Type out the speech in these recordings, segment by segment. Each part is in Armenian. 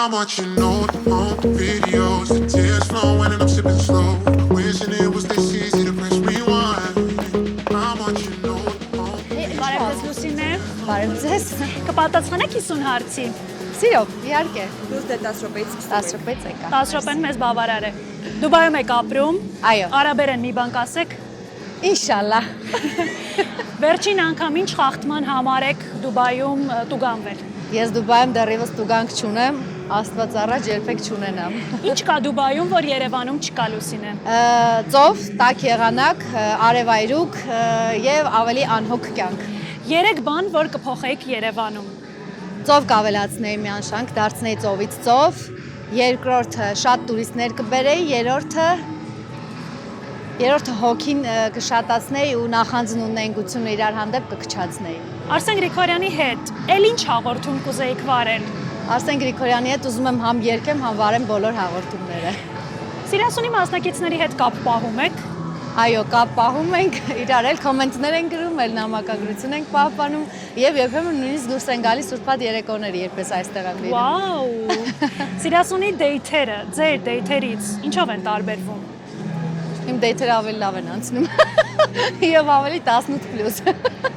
I'm watching old videos, the tears flowing and I'm sipping slow. Wishing it was this easy to press rewind. I'm watching old Բարև ձեզ Լուսինե։ Բարև ձեզ։ Կպատասխանեք 50 հարցի։ Սիրով, իհարկե։ Դուք դե 10 րոպեից 10 րոպեից եկա։ 10 րոպեն մեզ բավարար է։ Դուբայում եք ապրում։ Այո։ Արաբերեն մի բան կասեք։ Ինշալլա։ Վերջին անգամ ինչ խախտման համար եք Դուբայում տուգանվել։ Ես Դուբայում դեռևս տուգանք չունեմ, Աստված առաջ երբեք չունենամ։ Ինչ կա Դուբայում, որ Երևանում չկա Լուսինե։ Ծով, տաք եղանակ, արևայրուք եւ ավելի անհոգ կյանք։ 3 բան, որ կփոխեիք Երևանում։ Ծով կավելացնեի մի անշանք, դարձնեի ծովից ծով, երկրորդը շատ տուրիստներ կբերեի, երրորդը հոգին կշատացնեի ու նախանձն ու նենգությունը իրար հանդեպ կքչացնեի։ Արսեն Գրիգորյանի հետ էլ ինչ հաղորդում կուզեիք վարել։ Արսեն Գրիգորյանի հետ ուզում եմ համ երգեմ, համ վարեմ բոլոր հաղորդումները։ Սիրասունի մասնակիցների հետ կապ պահում եք։ Այո, կապ պահում ենք, իրար էլ կոմենտներ են գրում, էլ նամակագրություն ենք պահպանում եւ երբեմն նույնիսկ դուրս են գալիս ուրբաթ երեկոների, երբես այստեղ եմ լինում։ Վաու։ Սիրասունի դեյթերը, ձեր դեյթերից ինչով են տարբերվում։ Իմ դեյթերը ավելի լավ են անցնում եւ ավելի 18+։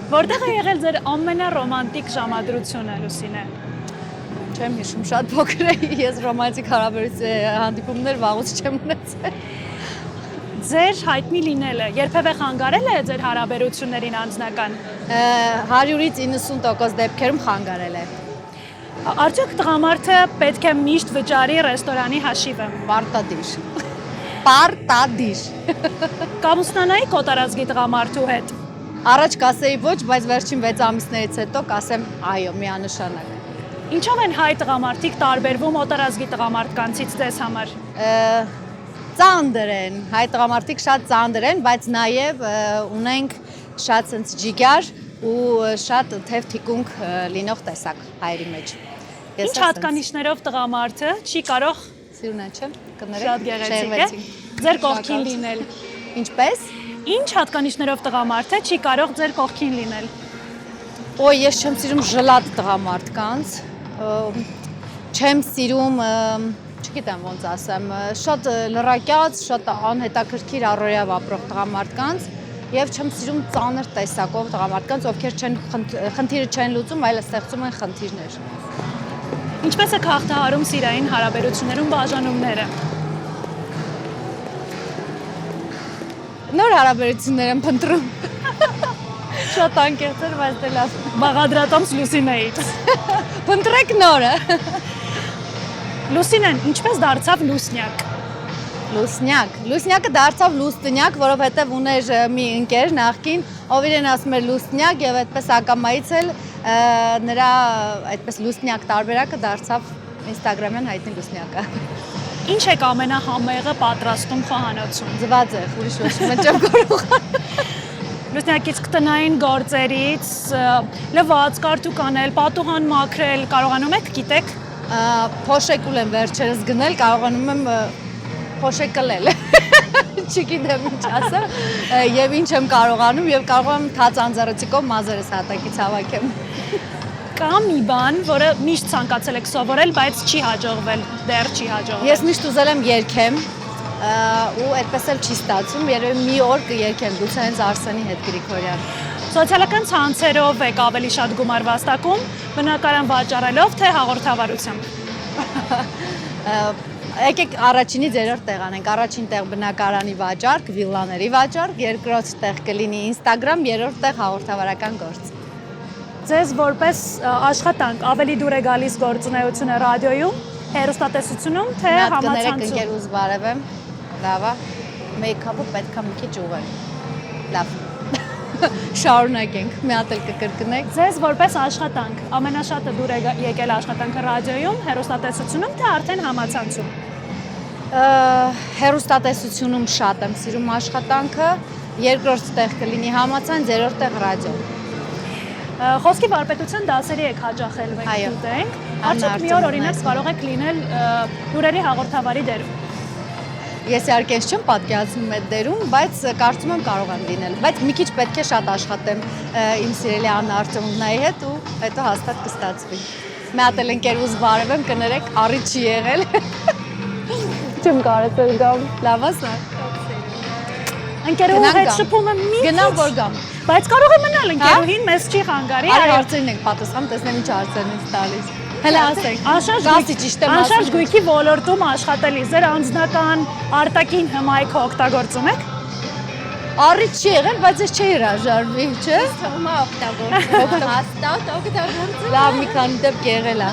Որտեղ է եղել ձեր ամենառոմանտիկ ժամադրությունը, Լուսինե։ Չեմ հիշում, շատ փոքր էի, ես ռոմանտիկ հանդիպումներ վաղուց չեմ ունեցել։ Ձեր հայտնի լինելը երբևէ խանգարել է ձեր հարաբերություններին անձնական։ 100-ից 90% դեպքերում խանգարել է։ Արդյոք տղամարդը պետք է միշտ վճարի ռեստորանի հաշիվը։ Պարտադիր։ Կամուսնանայի կոտարածգի տղամարդու հետ։ Առաջ կասեի ոչ, բայց վերջին 6 ամիսներից հետո կասեմ այո, միանշանակ։ Ինչով են հայ տղամարդիկ տարբերվում օտարազգի տղամարդկանցից ձեզ համար։ Ծանր են, հայ տղամարդիկ շատ ծանր են, բայց նաև ունենք շատ sense ջիգար ու շատ թև թիկունք լինող տեսակ հայերի մեջ։ Ինչ հատկանիշներով տղամարդը չի կարող Սիրունա չեմ, կներեք։ շատ գեղեցիկ է։ Ձեր կողքին լինել։ Ինչպես։ Ինչ հատկանիշներով տղամարդը չի կարող ձեր կողքին լինել։ Ոյ, ես չեմ սիրում ժլատ տղամարդկանց, չեմ սիրում, չգիտեմ ոնց ասեմ, շատ լրակյաց, շատ անհետաքրքիր առօրյա ապրող տղամարդկանց եւ չեմ սիրում ծանր տեսակով տղամարդկանց, ովքեր խնդիրը չեն լուծում, այլ ստեղծում են խնդիրներ։ Ինչպես է հաղթահարում սիրային հարաբերություններում բաժանումները։ Նոր հարաբերություններ եմ փնտրում։ Շատ անկեղծ էր, բայց դե լավ։ Բաղադրատոմս Լուսինեից։ Փնտրեք նորը։ Լուսինեն ինչպես դարձավ լուսնյակ։ Լուսնյակը դարձավ լուստնյակ, որովհետև ուներ մի ընկեր նախկին, ով իրեն ասում էր լուսնյակ եւ այդպես ակամայից էլ նրա այդպես լուսնյակ տարբերակը դարձավ Instagram-յան հայտնի լուսնյակը։ Ինչ եք ամենահամեղը պատրաստում խոհանոցում։ Ձվածեղ, ուրիշ ոչ մի չեմ կարող։ Լուսնյակից տնային գործերից լվաց, կարթուկ անել, պատուհան մաքրել, կարողանում եք, գիտեք։ Փոշեկուլ եմ վերջերս գնել, կարողանում եմ փոշեկ կլել։ Չգիտեմ ինչ ասեմ, եւ ինչ եմ կարողանում եւ կարող եմ թաց անձեռոցիկով մազերս հատակից հավաքեմ։ Կա մի բան, որը միշտ ցանկացել եք սովորել, բայց չի հաջողվել, դեռ չի հաջողվել։ Ես միշտ ուզել եմ երգեմ ու այդպես էլ չի ստացվում, երևի մի օր կերգեմ, գուցե հենց Արսենի հետ Գրիգորյան։ Սոցիալական ցանցերով եք ավելի շատ գումար վաստակում, բնակարան վաճառելով, թե հաղորդավարությամբ։ Եկեք առաջինից երրորդ տեղ անենք, առաջին տեղ բնակարանի վաճառք, վիլլաների վաճառք, երկրորդ տեղ կլինի Instagram, երրորդ տեղ հաղորդավարական գործ։ Ձեզ որպես աշխատանք ավելի դուր է գալիս գործունեությունը ռադիոյում, հեռուստատեսությունում, թե Կներեք համացանցում։ ընկերուզ բարևեմ, լավ է, մեյքափը պետք է մի քիչ ուղղել, լավ, շարունակենք, մի հատ էլ կկրկնենք։ Ձեզ որպես աշխատանք, ամենաշատը դուր է եկել աշխատանքը ռադիոյում, հեռուստատեսությունում, թե արդեն համացանցում։ Հեռուստատեսությունում շատ եմ սիրում աշխատանքը, երկրորդ տեղ կլինի համացանց, երրորդ տեղ ռադիո։ Խոսքի վարպետության դասերի եք հաճախել մենք գիտենք, արդյոք մի օր օրինակ կարող եք լինել լուրերի հաղորդավարի դերում։ Ես իհարկե չեմ պատկերացնում այդ դերում, բայց կարծում եմ կարող եմ լինել, բայց մի քիչ պետք է շատ աշխատեմ իմ սիրելի Աննա Արտեմովնայի հետ ու հետո հաստատ կստացվի։ Մի հատ էլ ընկերուս բարևեմ, կներեք, առիթ չի եղել։ Չեմ կարծել գամ։ Լավ ասա։ Ընկերուհու հետ շփում եմ մի Գնամ որ գամ։ բայց կարող է մնալ ընկերուհին մեզ չի խանգարի։ Արի հարցերն ենք պատասխան, տեսնեմ ինչ հարցերն են տալիս։ Հələ ասեք։ Գասի ճիշտ եմ ասում։ Անշարժ գույքի ոլորտում աշխատելի ձեր անձնական արտաքին հմայքը օգտագործում եք։ Առիթ չի եղել, բայց ես չի հրաժարվի, չէ՞։ Թողումա օգտագործում, հաստատ օգտագործում։ Լավ մի քանի դեպք եղել է։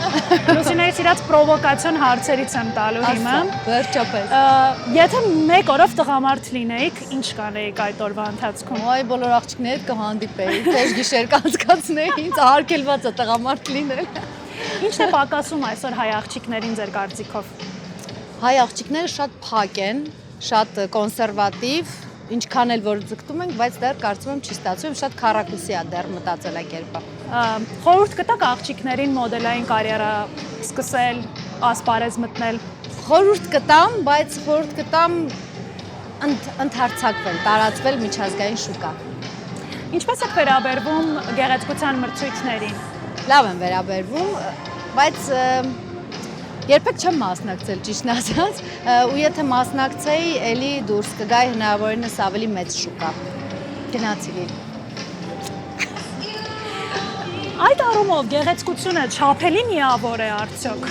Լուսինեի սիրած պրովոկացիոն հարցերից եմ տալու հիմա։ Վերջապես։ Եթե մեկ օրով տղամարդ լինեիք, ինչ կանեիք այդ օրվա ընթացքում։ Ոայ բոլոր աղջիկներդ կհանդիպեի, թեժ գիշեր կանցկացնեի, ինձ արգելված է տղամարդ լինել։ Ինչն է պակասում այսօր հայ աղջիկներին ձեր կարծիքով։ Հայ աղջիկները շատ փակ են, շատ կոնսերվատիվ, ինչքան էլ որ ձգտում ենք, բայց դեռ կարծում եմ չի ստացվում, շատ քառակուսի է դեռ մտածելակերպը։ Խորհուրդ կտաք աղջիկներին մոդելային կարիերա սկսել, ասպարեզ մտնել։ Խորհուրդ կտամ, բայց խորհուրդ կտամ ընդհարցակվել, տարածվել միջազգային շուկա։ Ինչպես եք վերաբերվում գեղեցկության մրցույթներին։ Լավ եմ վերաբերվում, բայց երբեք չեմ մասնակցել ճիշտն ասած, ու եթե մասնակցեի, էլի դուրս կգայի հնարավորինս ավելի մեծ շուկա։ Գնացի լի։ Այդ առումով գեղեցկությունը չափելի միավոր է արդյոք։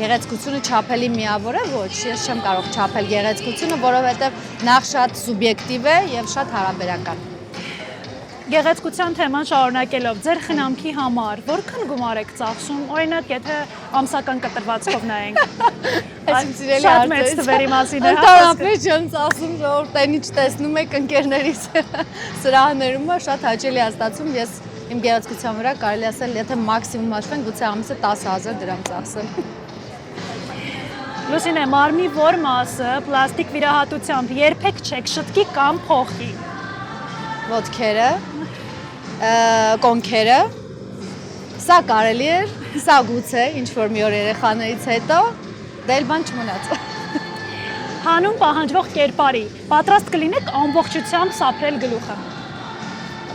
Գեղեցկությունը չափելի միավոր է, ոչ, ես չեմ կարող չափել գեղեցկությունը, որովհետև նախ շատ սուբյեկտիվ է եւ շատ հարաբերական։ Գեղեցկության թեման շարունակելով ձեր խնամքի համար որքան գումար եք ծախսում, օրինակ եթե ամսական կտրվածքով նայենք։ Այս սիրելի շատ մեծ թվերի մասին է Ընդհանրապես չեմ ասում, որ տենիչ տեսնում եք ընկերներիս սրահներում, շատ հաճելի է ստացվում, ես իմ գեղեցկության վրա կարելի ասել, եթե մաքսիմում հաշվենք, գուցե ամիսը 10,000 դրամ ծախսեմ։ Լուսինե, մարմնի որ մասը պլաստիկ վիրահատությամբ երբեք չեք շտկի կամ փոխի։ Ոտքերը, կոնքերը, սա կարելի էր, սա գուցե ինչ-որ մի օր երեխաներից հետո, դել բան չմնաց։ Հանուն պահանջվող կերպարի, պատրաստ կլինեք ամբողջությամբ սափրել գլուխը։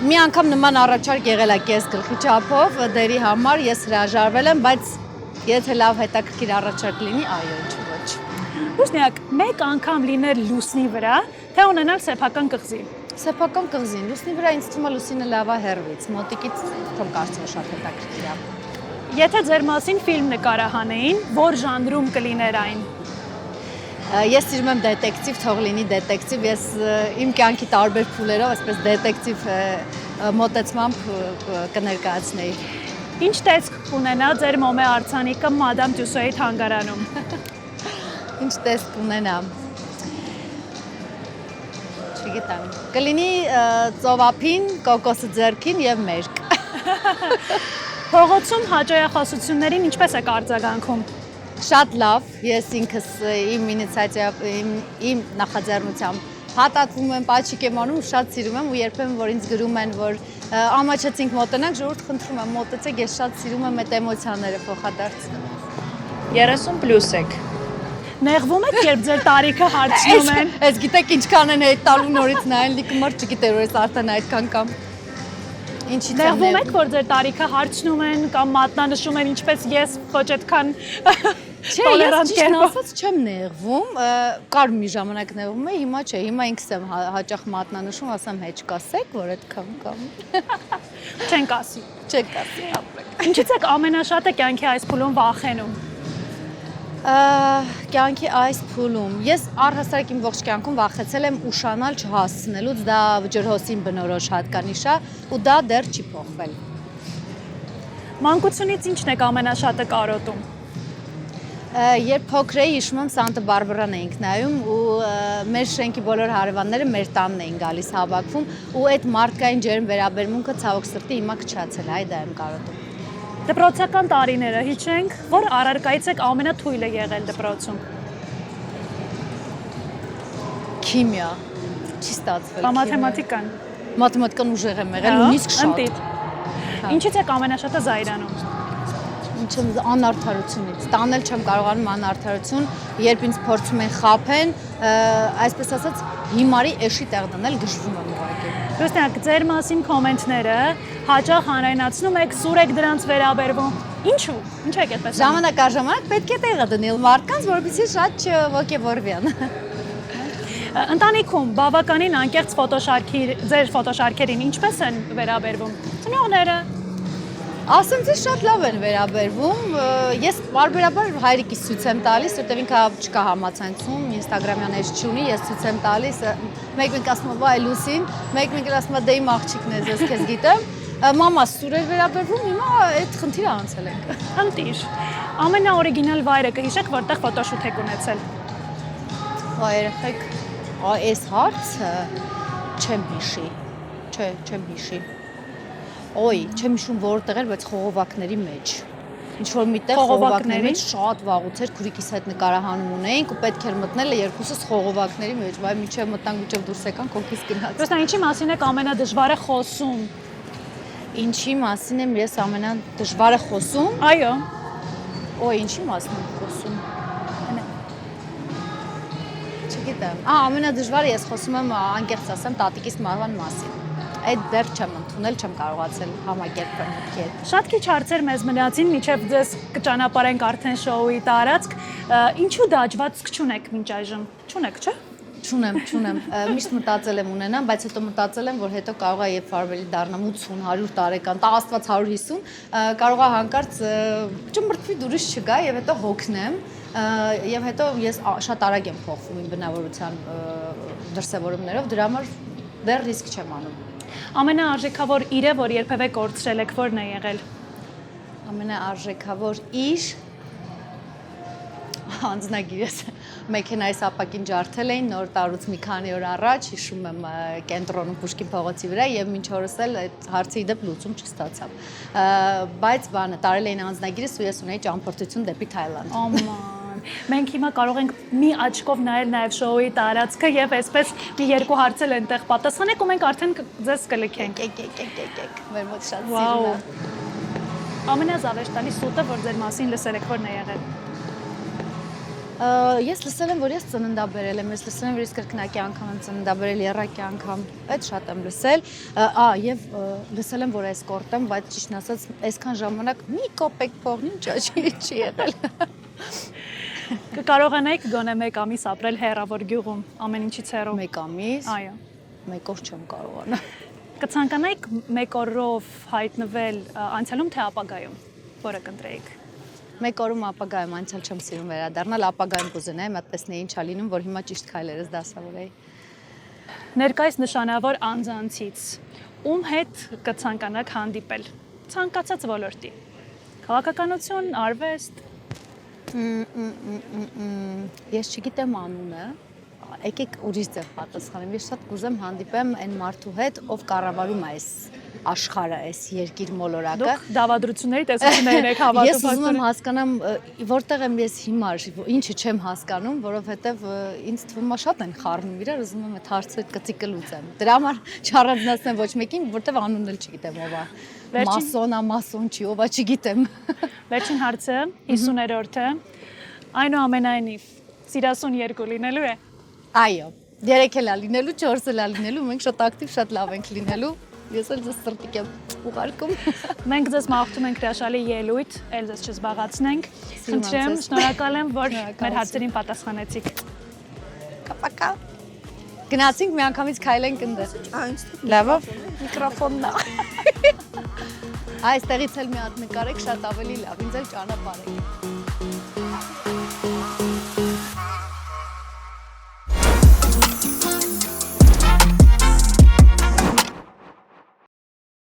Մի անգամ նման առաջարկ եղել է կես գլխի չափով, դերի համար ես հրաժարվել եմ, բայց եթե լավ հետաքրքիր առաջարկ լինի, այո, ինչ ոչ։ Լուսնիակ, մեկ անգամ լինել լուսնի վրա, թե ունենալ սեփական կղզի։ Սեփական կղզին, լուսնի վրա ինձ թվում է լուսինը լավ է հեռվից, մոտիկից թող կարծում եմ շատ հետաքրքիր է։ Եթե ձեր մասին ֆիլմ նկարահանեին, որ ժանրում կլիներ այն։ Ես սիրում եմ դետեկտիվ, թող լինի դետեկտիվ, ես իմ կյանքի տարբեր փուլերով այսպես դետեկտիվ մոտեցմամբ կներկայացնեի։ Ինչ տեսք կունենա ձեր մոմե արձանիկը Մադամ Տյուսոյի թանգարանում։ Ինչ տեսք ունենա։ Չգիտեմ։ Կլինի ծովափին, կոկոսը ձեռքին եւ մերկ։ Փողոցում հաջողախոսություններին ինչպես եք արձագանքում։ Շատ լավ, ես ինքս իմ ինիցիատիվ, իմ նախաձեռնությամբ հատատվում եմ, պաչիկ եմ անում, շատ սիրում եմ ու երբեմն որ ինձ գրում են, որ ամաչեցինք մոտենանք, ժողովուրդ խնդրում եմ մոտեցեք, ես շատ սիրում եմ այդ էմոցիաները փոխադարձ։ 30+ եք։ Նեղվում եք, երբ ձեր տարիքը հարցնում են։ Այս գիտեք ինչքան են այդ տալու նորից նայեն, լիքը մարդ չգիտեր որ ես արդեն այդքան կամ ինչից եմ Նեղվում եք, որ ձեր տարիքը հարցնում են կամ մատնանշում են, ինչպես ես ոչ այդքան Չէ, ես ճիշտ ասած չեմ նեղվում, կար մի ժամանակ նեղվում էի, հիմա չէ, հիմա ինքս եմ հաճախ մատնանշում, ասեմ հեչ կասեք, որ այդքան կամ չենք ասի։ չեք ասի, ապրեք։ Ինչից եք ամենաշատը կյանքի այս փուլում վախենում։ Կյանքի այս փուլում ես առհասարակ իմ ողջ կյանքում վախեցել եմ ուշանալ չհասցնելուց, դա ջրհոսին բնորոշ հատկանիշ է ու դա դեռ չի փոխվել։ Մանկությունից ինչն եք ամենաշատը կարոտում։ Երբ փոքր էի, հիշում եմ Սանտա Բարբարան էինք նայում ու մեր շենքի բոլոր հարևանները մեր տանն էին գալիս հավաքվում ու այդ մարդկային ջերմ վերաբերմունքը ցավոք սրտի հիմա քչացել է, այ դա եմ կարոտում։ Դպրոցական տարիները հիշենք, որ առարկայից եք ամենաթույլը եղել դպրոցում։ Քիմիա, չի ստացվել։ Մաթեմատիկան։ Մաթեմատիկան ուժեղ եմ եղել, նույնիսկ շատ։ Ինչից եք ամենաշատը զայրանում։ Ինչեմ անարդարությունից, տանել չեմ կարողանում անարդարություն, երբ ինձ փորձում են խաբեն, այսպես ասած հիմարի էշի տեղ դնել գժվում եմ ուղղակի։ Լուսնիակ, ձեր մասին կոմենտները հաճախ հանրայնացնում եք, սուր եք դրանց վերաբերվում։ Ինչու՞։ Ինչ եք այդպես անում։ Ժամանակ առ ժամանակ պետք է տեղը դնել մարդկանց, որովհետեւ շատ չոգևորվեն։ Ընտանիքում բավականին անկեղծ ձեր ֆոտոշարքերին ինչպես են վերաբերվում։ Ծնողները։ Ասեմ թե շատ լավ են վերաբերվում։ Ես բարբերաբար հայրիկիս ցույց եմ տալիս, որտեղ ինքը չկա համացանցում, Instagram-յան էջ չունի, ես ցույց եմ տալիս։ Մեկ-մեկ ասում եմ՝ «Վայ Լուսին», մեկ-մեկ ասում եմ՝ «Դե իմ աղջիկն է, ես քեզ գիտեմ»։ Մամաս սուր էր վերաբերվում, հիմա այդ խնդիրը անցել ենք։ Խնդիր։ Ամենաօրիգինալ վայրը կհիշեք, որտեղ ֆոտոշութ եք ունեցել։ Վայ երեխեք, այս հարցը չեմ հիշի։ Չէ, չեմ հիշի։ Ոյ, չեմ հիշում որտեղ էր, բայց խողովակների մեջ։ Ինչ որ միտեղ խողովակների մեջ շատ վաղուց էր, քուրիկիս հետ նկարահանում ունեինք ու պետք էր մտնել երկուսս խողովակների մեջ, վայ միջև մտանք, միջև դուրս եկանք, հոգիս գնաց։ Ոստա ինչի մասին եք ամենադժվարը խոսում։ Ինչի մասին եմ ես ամենադժվարը խոսում։ Այո։ Ոյ, ինչի մասին եմ խոսում։ Չգիտեմ։ Ամենադժվարը ես խոսում եմ անկեղծ ասեմ տատիկիս մահվան մասին։ Այդ դեռ չեմ ընդունել, չեմ կարողացել համակերպել մտքի հետ։ Շատ քիչ հարցեր մեզ մնացին, մինչև ձեզ կճանապարհենք արդեն շոուի տարածք։ Ինչու դաջվածք չունեք մինչ այժմ։ Չունեք, չէ՞։ Չունեմ։ Միշտ մտածել եմ ունենամ, բայց հետո մտածել եմ, որ հետո կարող է երբ արվելի դառնամ 80, 100 տարեկան, տաղաստված 150, կարող է հանկարծ ճմրթվի դուրս չգա եւ հետո հոգնեմ, եւ հետո ես շատ արագ եմ փոխվում իմ բնավորության դրսևորումներով, դրա համար դեռ ռիսկ չեմ անում։ Ամենաարժեքավոր իրը, որ երբևէ կորցրել եք, ո՞րն է եղել։ Ամենաարժեքավոր իր անձնագիրս մեքենայիս ապակին ջարդել էին նոր տարուց մի քանի օր առաջ, հիշում եմ կենտրոնում Պուշկին փողոցի վրա եւ մինչ օրս էլ այդ հարցի դեպ լուծում չստացավ։ Բայց բանը տարել էին անձնագիրս ու ես ունեի ճամփորդություն դեպի Թայլանդ։ Աման։ Մենք հիմա կարող ենք մի աչքով նայել նաեւ շոուի տարածքը եւ այսպես մի երկու հարցել այնտեղ պատասխանեք ու մենք արդեն ձեզ կլքենք։ Եկեք, մեր մոտ շատ սիրուն է։ Ամենազավեշտալի սուտը, որ ձեր մասին լսել եք, ո՞րն է եղել։ Ես լսել եմ, որ ես ծննդաբերել եմ, ես լսել եմ, որ ես կրկնակի անգամ եմ ծննդաբերել, եռակի անգամ, այդ շատ եմ լսել, եւ լսել եմ, որ այս կորտ եմ, բայց ճիշտն ասած, այսքան ժամանակ մի կոպեկ փողն չի եղել։ Կկարողանայիք գոնե 1 ամիս ապրել հեռավոր գյուղում, ամեն ինչից հեռու։ 1 ամիս։ Այո։ 1 օր չեմ կարողանա։ Կցանկանայիք 1 օրով հայտնվել անցյալում թե ապագայում, որը կընտրեիք։ 1 օրում ապագայում անցյալ չեմ սիրում վերադառնալ, ապագայում կուզենայի մտածնեի ինչա լինում, որ հիմա ճիշտ քայլերս դասավորեի։ Ներկայիս նշանավոր անձանցից ում հետ կցանկանաք հանդիպել։ Ցանկացած ոլորտի։ Քաղաքականություն, արվեստ։ Ես չգիտեմ անունը, եկեք ուրիշ ձև պատասխանեմ, ես շատ կուզեմ հանդիպեմ այն մարդու հետ, ով կառավարում է այս աշխարհը, այս երկիր մոլորակը։ Դուք դավադրությունների տեսություններին եք հավատում։ Ես ուզում եմ հասկանամ, որտեղ եմ ես հիմար, ինչը չեմ հասկանում, որովհետև ինձ թվում է շատ են խառնում իրար, ուզում եմ այդ հարցը կծիկը լուծեմ։ Դրա համար չառանձնացնեմ ոչ մեկին, որտեղ անունն էլ չգիտեմ ով է։ Մասոն չի, ով է չգիտեմ։ Վերջին հարցը 50-րդը։ Այնուամենայնիվ, սիրասուն 2 լինելու է։ Այո, 3 էլ է լինելու, 4 էլ է լինելու, մենք շատ ակտիվ, շատ լավ ենք լինելու։ Ես էլ ձեզ սրտիկ եմ ուղարկում։ Մենք ձեզ մաղթում ենք հրաշալի ելույթ, էլ ձեզ չզբաղացնենք։ Խնդրեմ, շնորհակալ եմ, որ մեր հարցերին պատասխանեցիք։ Կապակա։ Գնացինք մի անգամից քայլենք ընդ։ Լավ է, միկրոֆոնն է։ Այստեղից էլ մի հատ նկարեք, շատ ավելի լավ, ինձ էլ ճանապարհ եք։